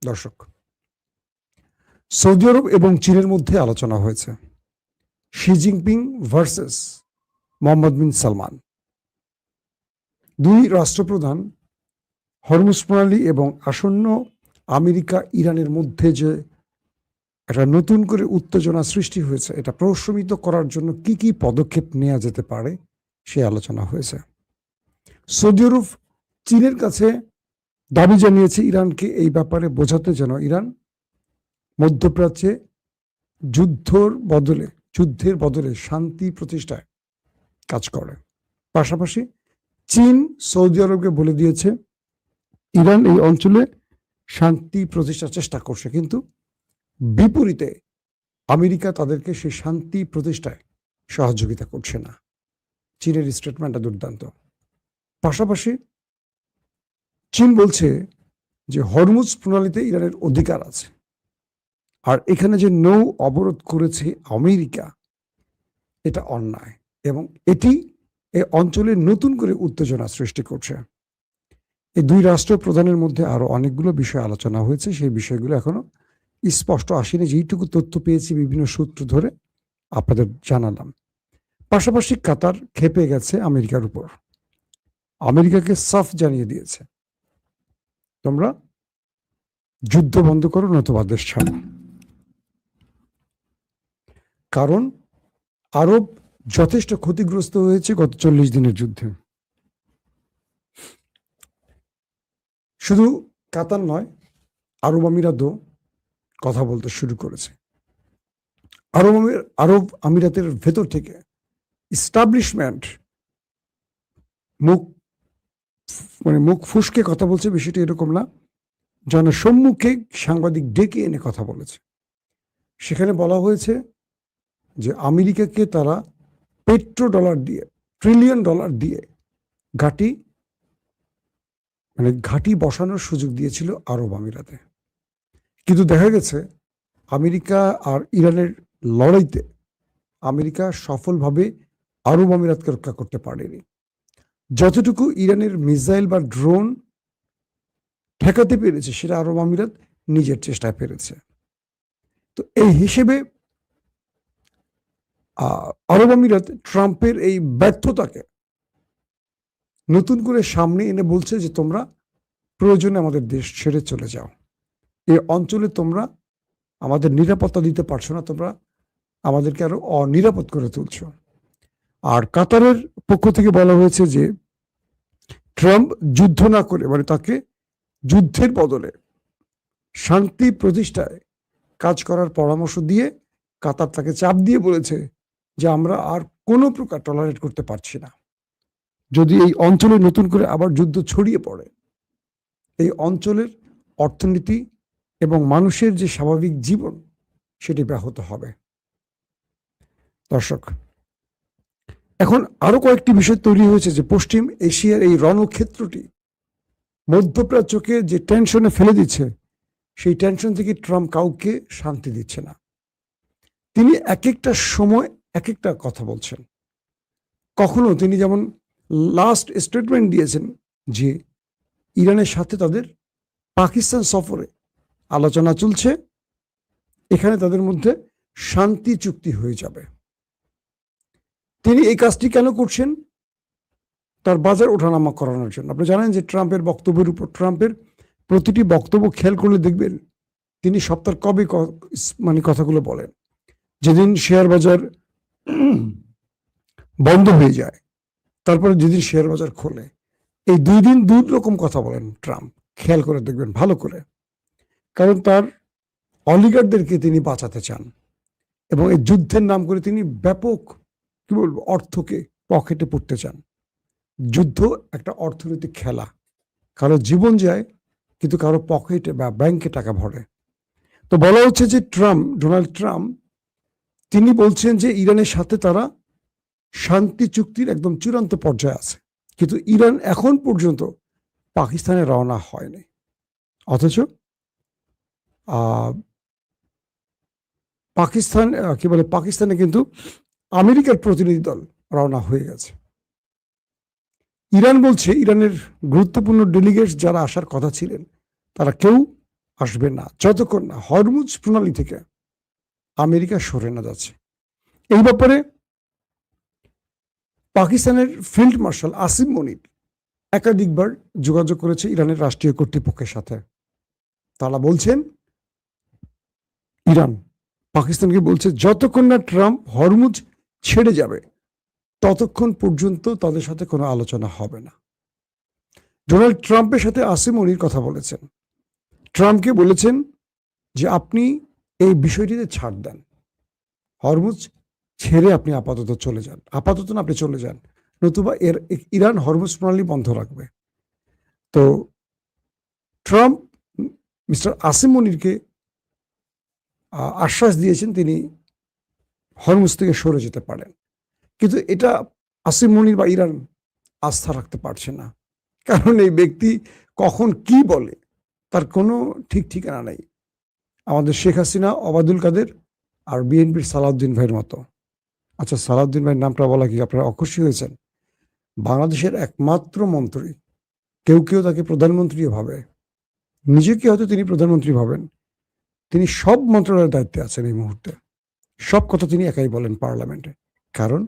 দর্শক, সৌদি আরব এবং চীনের মধ্যে আলোচনা হয়েছে। শি জিনপিং ভার্সেস মোহাম্মদ বিন সালমান। দুই রাষ্ট্রপ্রধান হরমুজ প্রণালী এবং আসন্ন আমেরিকা ইরানের মধ্যে যে একটা নতুন করে উত্তেজনা সৃষ্টি হয়েছে, এটা প্রশমিত করার জন্য কি কি পদক্ষেপ নেওয়া যেতে পারে সে আলোচনা হয়েছে। সৌদি আরব চীনের কাছে দাবি জানিয়েছে ইরানকে এই ব্যাপারে বোঝাতে, যেন ইরান মধ্যপ্রাচ্যে যুদ্ধের বদলে শান্তি প্রতিষ্ঠায় কাজ করে। পাশাপাশি চীন সৌদি আরবকে বলে দিয়েছে ইরান এই অঞ্চলে শান্তি প্রতিষ্ঠার চেষ্টা করছে, কিন্তু বিপরীতে আমেরিকা তাদেরকে সেই শান্তি প্রতিষ্ঠায় সহযোগিতা করছে না। চীনের স্টেটমেন্টটা দুর্দান্ত। পাশাপাশি চীন বলছে যে হরমুজ প্রণালীতে ইরানের অধিকার আছে, আর এখানে যে নৌ অবরোধ করেছে আমেরিকা, এটা অন্যায় এবং এটি এই অঞ্চলে নতুন করে উত্তেজনা সৃষ্টি করছে। এই দুই রাষ্ট্র প্রধানের মধ্যে আরো অনেকগুলো বিষয় আলোচনা হয়েছে, সেই বিষয়গুলো এখনো স্পষ্ট আসেনি। যেইটুকু তথ্য পেয়েছি বিভিন্ন সূত্র ধরে আপনাদের জানালাম। পাশাপাশি কাতার ক্ষেপে গেছে আমেরিকার উপর, আমেরিকাকে সাফ জানিয়ে দিয়েছে, তোমরা যুদ্ধ বন্ধ করো নতুবা দেশ ছাড়ো। কারণ আরব যথেষ্ট ক্ষতিগ্রস্ত হয়েছে গত 40 দিনের যুদ্ধে। শুধু কাতার নয়, আরব আমিরাতও কথা বলতে শুরু করেছে। আরব আমিরাতের ভেতর থেকে ইস্টাবলিশমেন্ট মুখ ফুসকে কথা বলছে। বিষয়টি এরকম না, জনসম্মুখে সাংবাদিক ডেকে এনে কথা বলেছে। সেখানে বলা হয়েছে যে আমেরিকাকে তারা $1 ট্রিলিয়ন দিয়ে ঘাঁটি বসানোর সুযোগ দিয়েছিল আরব আমিরাতে। কিন্তু দেখা গেছে আমেরিকা আর ইরানের লড়াইতে আমেরিকা সফলভাবে আরব আমিরাতকে রক্ষা করতে পারেনি। যতটুকু ইরানের মিসাইল বা ড্রোন ঠেকাতে পেরেছে, সেটা আরব আমিরাত নিজের চেষ্টায় পেরেছে। তো এই হিসেবে আরব আমিরাত ট্রাম্পের এই ব্যর্থতাকে নতুন করে সামনে এনে বলছে যে তোমরা প্রয়োজনে আমাদের দেশ ছেড়ে চলে যাও, এই অঞ্চলে তোমরা আমাদের নিরাপত্তা দিতে পারছো না, তোমরা আমাদেরকে আরো অনিরাপদ করে তুলছো। আর কাতারের পক্ষ থেকে বলা হয়েছে যে ট্রাম্প যুদ্ধ না করে, মানে তাকে যুদ্ধের বদলে শান্তি প্রতিষ্ঠায় কাজ করার পরামর্শ দিয়ে কাতার তাকে চাপ দিয়ে বলেছে যে আমরা আর কোনো প্রকার টলারেট করতে পারছি না। যদি এই অঞ্চলে নতুন করে আবার যুদ্ধ ছড়িয়ে পড়ে, এই অঞ্চলের অর্থনীতি এবং মানুষের যে স্বাভাবিক জীবন, সেটি ব্যাহত হবে। দর্শক, এখন আরো কয়েকটি বিষয় তৈরি হয়েছে যে পশ্চিম এশিয়ার এই রণক্ষেত্রটি মধ্যপ্রাচ্যকে যে টেনশনে ফেলে দিচ্ছে, সেই টেনশন থেকে ট্রাম্প কাউকে শান্তি দিচ্ছে না। তিনি এক একটা সময় এক একটা কথা বলছেন। কখনো তিনি যেমন লাস্ট স্টেটমেন্ট দিয়েছেন যে ইরানের সাথে তাদের পাকিস্তান সফরে আলোচনা চলছে, এখানে তাদের মধ্যে শান্তি চুক্তি হয়ে যাবে। তিনি এই কাজটি কেন করছেন? তার বাজার ওঠানামা করানোর জন্য। আপনি জানেন যে ট্রাম্পের বক্তব্যের উপর, ট্রাম্পের প্রতিটি বক্তব্য খেয়াল করলে দেখবেন তিনি সপ্তাহ কবে কথাগুলো বলেন। যেদিন শেয়ার বাজার বন্ধ হয়ে যায়, তারপরে যেদিন শেয়ার বাজার খোলে, এই 2 দিন 2 রকম কথা বলেন ট্রাম্প। খেয়াল করে দেখবেন ভালো করে, কারণ তার অলিগারদেরকে তিনি বাঁচাতে চান এবং এই যুদ্ধের নাম করে তিনি ব্যাপক অর্থকে পকেটে পুড়তে চান। যুদ্ধ একটা অর্থনৈতিক খেলা, কারো জীবন যায় কিন্তু কারো পকেটে বা ব্যাংকে টাকা ভরে। তো বলা হচ্ছে যে ডোনাল্ড ট্রাম্প তিনি বলছেন যে ইরানের সাথে তারা শান্তি চুক্তির একদম চূড়ান্ত পর্যায়ে আছে, কিন্তু ইরান এখন পর্যন্ত পাকিস্তানে রওনা হয়নি। অথচ পাকিস্তানে কিন্তু আমেরিকার প্রতিনিধি দল রওনা হয়ে গেছে। ইরান বলছে ইরানের গুরুত্বপূর্ণ ডেলিগেটস যারা আসার কথা ছিলেন, তারা কেউ আসবে না যতক্ষণ না হরমুজ প্রণালী থেকে আমেরিকা সরে না যাচ্ছে। এই ব্যাপারে পাকিস্তানের ফিল্ড মার্শাল আসিম মনির একাধিকবার যোগাযোগ করেছে ইরানের রাষ্ট্রীয় কর্তৃপক্ষের সাথে। তারা বলছেন, ইরান পাকিস্তানকে বলছে যতক্ষণ না ট্রাম্প হরমুজ ছেড়ে যাবে ততক্ষণ পর্যন্ত তাদের সাথে কোনো আলোচনা হবে না। ডোনাল্ড ট্রাম্পের সাথে আসিম মনির কথা বলেছেন, ট্রাম্পকে বলেছেন যে আপনি এই বিষয়টিতে ছাড় দেন, হরমুজ ছেড়ে আপনি আপাতত চলে যান, আপাতত না আপনি চলে যান, নতুবা ইরান হরমুজ প্রণালী বন্ধ রাখবে। তো ট্রাম্প মিস্টার আসিম মনিরকে আশ্বাস দিয়েছেন তিনি হরমুজ থেকে সরে যেতে পারেন, কিন্তু এটা আসিম মনির বা ইরান আস্থা রাখতে পারছে না, কারণ এই ব্যক্তি কখন কি বলে তার কোনো ঠিক ঠিকানা নেই। আমাদের শেখ হাসিনা, ওবায়দুল কাদের আর বিএনপির সালাউদ্দিন ভাইয়ের মতো। আচ্ছা, সালাউদ্দিন ভাইয়ের নামটা বলা কি আপনারা অখুশি হয়েছেন? বাংলাদেশের একমাত্র মন্ত্রী, কেউ কেউ তাকে প্রধানমন্ত্রীও ভাবে, নিজেকে হয়তো তিনি প্রধানমন্ত্রী ভাবেন, তিনি সব মন্ত্রণালয়ের দায়িত্বে আছেন এই মুহূর্তে, সব কথা তিনি একাই বলেন পার্লামেন্টে, কারণ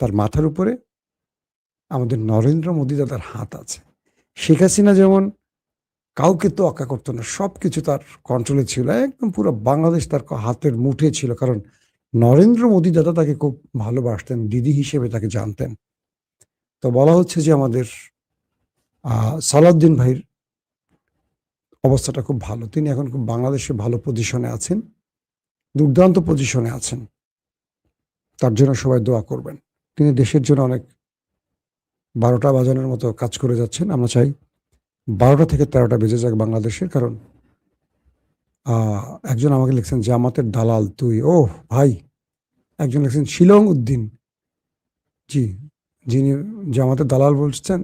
তার মাথার উপরে আমাদের নরেন্দ্র মোদী দাদার হাত আছে। শেখ হাসিনা যেমন কাউকে তোয়াক্কা করতো না, সবকিছু তার কন্ট্রোলে ছিল, একদম পুরো বাংলাদেশ তার হাতের মুঠে ছিল, কারণ নরেন্দ্র মোদী দাদা তাকে খুব ভালোবাসতেন, দিদি হিসেবে তাকে জানতেন। তো বলা হচ্ছে যে আমাদের সালাউদ্দিন ভাইয়ের অবস্থাটা খুব ভালো, তিনি এখন খুব বাংলাদেশে ভালো পজিশনে আছেন, দুর্দান্ত পজিশনে আছেন, তার জন্য সবাই দোয়া করবেন। তিনি দেশের জন্য অনেক 12টা বাজানোর মতো কাজ করে যাচ্ছেন। আমরা চাই 12টা থেকে 13টা বেজে যাক বাংলাদেশের, কারণ একজন আমাকে লিখছেন জামাতের দালাল তুই। ও ভাই, একজন লিখছেন শিলং উদ্দিন, জি, যিনি জামাতের দালাল বলছেন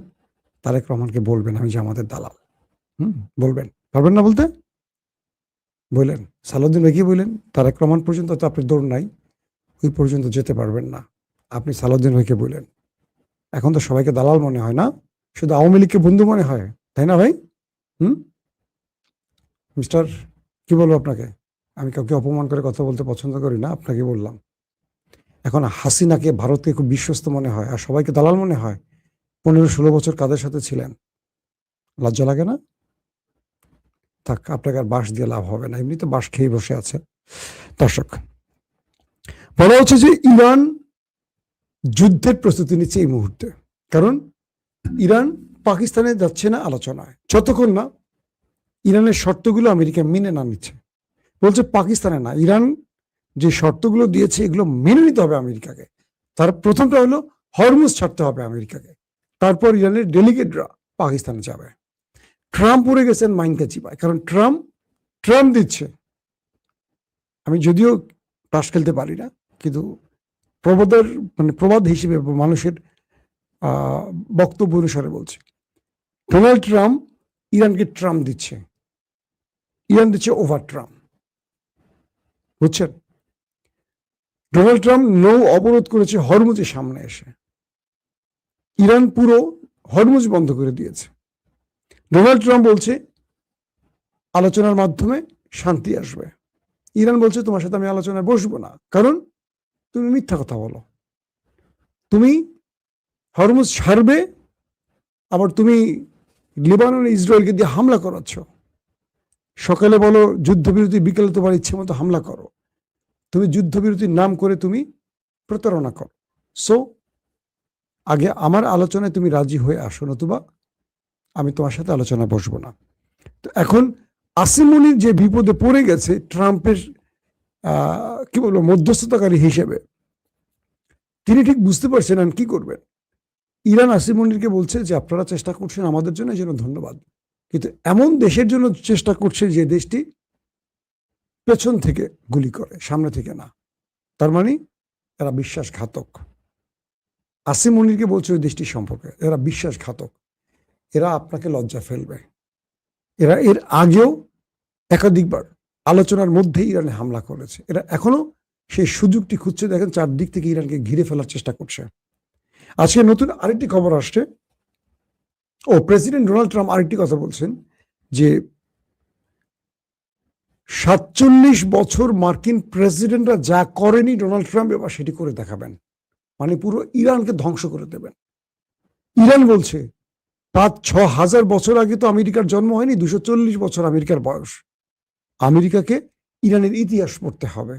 তারেক রহমানকে বলবেন আমি জামাতের দালাল। বলবেন, পারবেন না বলতে? বললেন সালাউদ্দিন ভাই কি বললেন, তারেক রহমান পর্যন্ত তো আপনি দৌড় নাই, ওই পর্যন্ত যেতে পারবেন না, আপনি সালাউদ্দিন ভাইকে বললেন। এখন তো সবাইকে দালাল মনে হয় না, শুধু আওয়ামী লীগকে বন্ধু মনে হয়, তাই না ভাই? মিস্টার, কি বলবো আপনাকে, আমি কাউকে অপমান করে কথা বলতে পছন্দ করি না, আপনাকে বললাম। এখন হাসিনাকে ভারতকে খুব বিশ্বস্ত মনে হয় আর সবাইকে দালাল মনে হয়। 15-16 বছর কাদের সাথে ছিলেন? লজ্জা লাগে না? থাক, আপনাকে আর বাঁশ দিয়ে লাভ হবে না, এমনি তো বাঁশ খেয়ে বসে আছে। দর্শক, বলা হচ্ছে যে ইরান যুদ্ধের প্রস্তুতি নিচ্ছে এই মুহূর্তে, কারণ ইরান পাকিস্তানে যাচ্ছে না আলোচনায় যতক্ষণ না ইরানের শর্তগুলো আমেরিকা মেনে না নিচ্ছে। বলছে পাকিস্তানে না, ইরান যে শর্তগুলো দিয়েছে এগুলো মেনে নিতে হবে আমেরিকাকে। তার প্রথমটা হলো হরমুজ ছাড়তে হবে আমেরিকাকে, তারপর ইরানের ডেলিগেটরা পাকিস্তানে যাবে। ট্রাম্প পড়ে গেছেন মাইনকা চিপায়, কারণ ট্রাম্প দিচ্ছে। আমি যদিও তাস খেলতে পারি না, কিন্তু প্রবাদ হিসেবে মানুষের বক্তব্য অনুসারে বলছে, ডোনাল্ড ট্রাম্প ইরানকে ট্রাম্প দিচ্ছে, ইরান দিচ্ছে ওভার ট্রাম্প, বুঝছেন? ডোনাল্ড ট্রাম্প নৌ অবরোধ করেছে হরমুজের সামনে এসে, ইরান পুরো হরমুজ বন্ধ করে দিয়েছে। ডোনাল্ড ট্রাম্প বলছে আলোচনার মাধ্যমে শান্তি আসবে, ইরান বলছে তোমার সাথে আমি আলোচনায় বসবো না, কারণ তুমি মিথ্যা কথা বলো, তুমি হরমুজ ছাড়বে, আবার তুমি লেবানন ইসরায়েলকে দিয়ে হামলা করাচ্ছ, সকালে বলো যুদ্ধবিরতি, বিকেলে তোমার ইচ্ছে মতো হামলা করো, তুমি যুদ্ধবিরতির নাম করে তুমি প্রতারণা করো। সো আগে আমার আলোচনায় তুমি রাজি হয়ে আসো, নতুবা আমি তোমার সাথে আলোচনা বসবো না। তো এখন আসিম মনির যে বিপদে পড়ে গেছে ট্রাম্পের কি বলবো মধ্যস্থতাকারী হিসেবে, তিনি ঠিক বুঝতে পারছেন না কি করবেন। ইরান আসিম মনিরকে বলছে যে আপনারা চেষ্টা করছেন আমাদের জন্য, এই জন্য ধন্যবাদ, কিন্তু এমন দেশের জন্য চেষ্টা করছে যে দেশটি পেছন থেকে গুলি করে, সামনে থেকে না। তার মানে এরা বিশ্বাসঘাতক। আসিম মনিরকে বলছে ওই দেশটির সম্পর্কে এরা বিশ্বাসঘাতক, এরা আপনাকে লজ্জা ফেলবে। এরা এর আগেও একাধিকবার আলোচনার মধ্যেই ইরানে হামলা করেছে, এরা এখনো সেই সুযোগটি খুঁজছে। দেখেন চারদিক থেকে ইরানকে ঘিরে ফেলার চেষ্টা করছে। আজকে নতুন আরেকটি খবর আসছে, প্রেসিডেন্ট ডোনাল্ড ট্রাম্প আরেকটি কথা বলছেন যে 47 বছর মার্কিন প্রেসিডেন্টরা যা করেনি ডোনাল্ড ট্রাম্প এবার সেটি করে দেখাবেন, মানে পুরো ইরানকে ধ্বংস করে দেবেন। ইরান বলছে 5-6 হাজার বছর আগে তো আমেরিকার জন্ম হয়নি, 240 বছর আমেরিকার বয়স। আমেরিকাকে ইরানের ইতিহাস পড়তে হবে।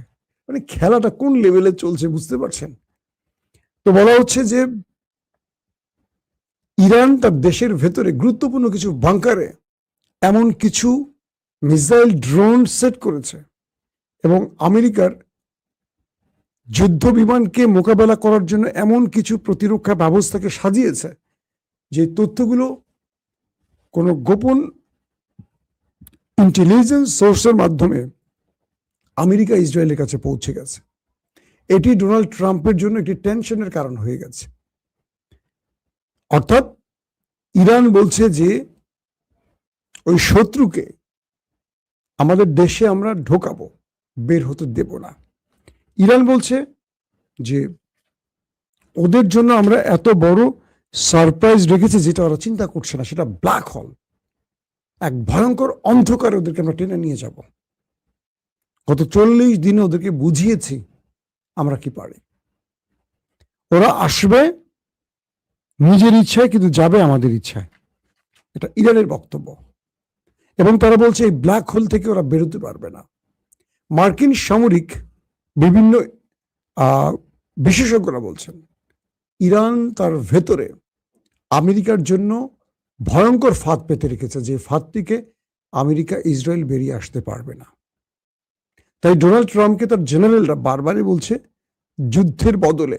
মানে খেলাটা কোন লেভেলে চলছে বুঝতে পারছেন? তো বলা হচ্ছে যে ইরান তার দেশের ভেতরে গুরুত্বপূর্ণ কিছু বাংকারে এমন কিছু মিসাইল ড্রোন সেট করেছে এবং আমেরিকার যুদ্ধ বিমানকে মোকাবেলা করার জন্য এমন কিছু প্রতিরক্ষা ব্যবস্থাকে সাজিয়েছে যে তথ্যগুলো কোনো গোপন ইন্টেলিজেন্স সোর্সের মাধ্যমে আমেরিকা ইসরায়েলের কাছে পৌঁছে গেছে। এটি ডোনাল্ড ট্রাম্পের জন্য একটি টেনশনের কারণ হয়ে গেছে। অর্থাৎ ইরান বলছে যে ওই শত্রুকে আমাদের দেশে আমরা ঢোকাবো, বের হতে দেব না। ইরান বলছে যে ওদের জন্য আমরা এত বড় সারপ্রাইজ রেখেছি যেটা ওরা চিন্তা করছে না, সেটা ব্ল্যাক হোল, এক ভয়ঙ্কর অন্ধকারে ওদেরকে আমরা টেনে নিয়ে যাব। গত 40 দিনে ওদেরকে বুঝিয়েছি আমরা কি পারি। ওরা আসবে নিজের ইচ্ছায়, কিন্তু যাবে আমাদের ইচ্ছায়। এটা ইরানের বক্তব্য। এবং তারা বলছে এই ব্ল্যাক হোল থেকে ওরা বেরোতে পারবে না। মার্কিন সামরিক বিভিন্ন বিশেষজ্ঞরা বলছেন ইরান তার ভেতরে আমেরিকার জন্য ভয়ঙ্কর ফাঁদ পেতে রেখেছে, যে ফাঁদ থেকে আমেরিকা ইসরায়েল বেরিয়ে আসতে পারবে না। তাই ডোনাল্ড ট্রাম্পকে তার জেনারেলরা বারবারই বলছে যুদ্ধের বদলে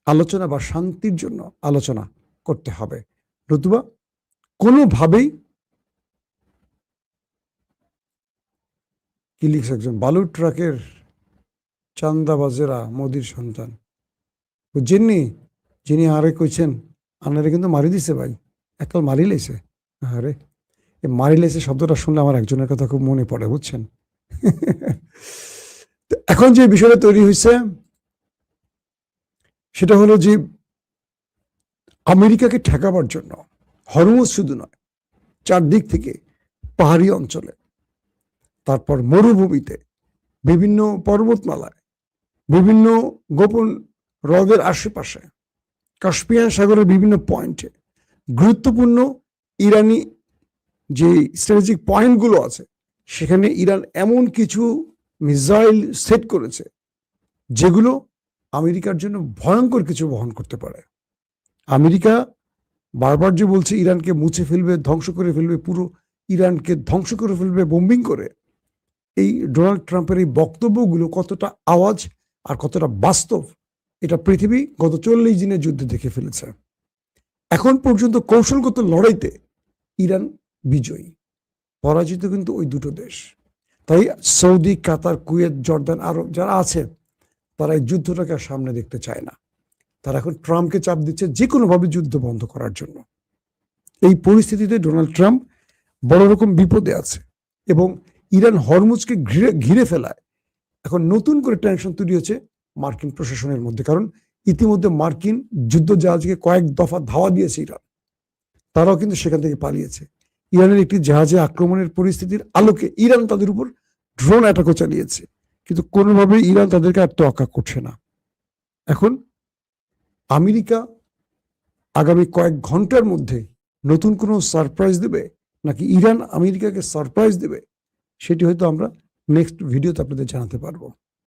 আলোচনা বা শান্তির জন্য আলোচনা করতে হবে, নতুবা কোনোভাবেই কি লিখছে একজন বালুর ট্রাকের চান্দাবাজেরা মোদির সন্তান, বুঝছেননি? যিনি আরে কইছেন আনারে কিন্তু মারি দিছে ভাই, এককাল মারি লেছে। আরে এই মারি লেছে শব্দটা শুনলে আমার একজনের কথা খুব মনে পড়ে, বুঝছেন? এখন যে বিষয়টা তৈরি হয়েছে সেটা হলো যে আমেরিকাকে ঠেকাবার জন্য হরমুজ শুধু নয়, চারদিক থেকে পাহাড়ি অঞ্চলে, তারপর মরুভূমিতে, বিভিন্ন পর্বতমালায়, বিভিন্ন গোপন হ্রদের আশেপাশে, কাস্পিয়ান সাগরের বিভিন্ন পয়েন্টে গুরুত্বপূর্ণ ইরানি যে স্ট্র্যাটেজিক পয়েন্টগুলো আছে সেখানে ইরান এমন কিছু মিসাইল সেট করেছে যেগুলো আমেরিকার জন্য ভয়ঙ্কর কিছু বহন করতে পারে। আমেরিকা বারবার যে বলছে ইরানকে মুছে ফেলবে, ধ্বংস করে ফেলবে, পুরো ইরানকে ধ্বংস করে ফেলবে বোম্বিং করে, এই ডোনাল্ড ট্রাম্পের এই বক্তব্যগুলো কতটা আওয়াজ আর কতটা বাস্তব এটা পৃথিবী গত 40 দিনের যুদ্ধে দেখে ফেলেছে। এখন পর্যন্ত কৌশলগত লড়াইতে ইরান বিজয়ী, পরাজিত কিন্তু ওই দুটো দেশ। তাই সৌদি, কাতার, কুয়েত, জর্দান, আরব যারা আছে তারা এই যুদ্ধটাকে সামনে দেখতে চায় না। তারা এখন ট্রাম্পকে চাপ দিচ্ছে যে কোনোভাবে যুদ্ধ বন্ধ করার জন্য। এই পরিস্থিতিতে ডোনাল্ড ট্রাম্প বড় রকম বিপদে আছে এবং ইরান হরমুজকে ঘিরে ফেলায় এখন নতুন করে টেনশন তৈরি হচ্ছে মার্কিন প্রশাসনের মধ্যে। কারণ ইতিমধ্যে মার্কিন যুদ্ধ জাহাজকে কয়েক দফা ধাওয়া দিয়েছে ইরান, তারাও কিন্তু সেখান থেকে পালিয়েছে। ইরানের একটি জাহাজে আক্রমণের পরিস্থিতির আলোকে ইরান তাদের উপর ড্রোন অ্যাটাকও চালিয়েছে, কিন্তু কোনোভাবে ইরান তাদেরকে আর তোয়াক্কা করছে না। এখন আমেরিকা আগামী কয়েক ঘন্টার মধ্যে নতুন কোনো সারপ্রাইজ দেবে নাকি ইরান আমেরিকাকে সারপ্রাইজ দেবে, সেটি হয়তো আমরা নেক্সট ভিডিওতে আপনাদের জানাতে পারবো।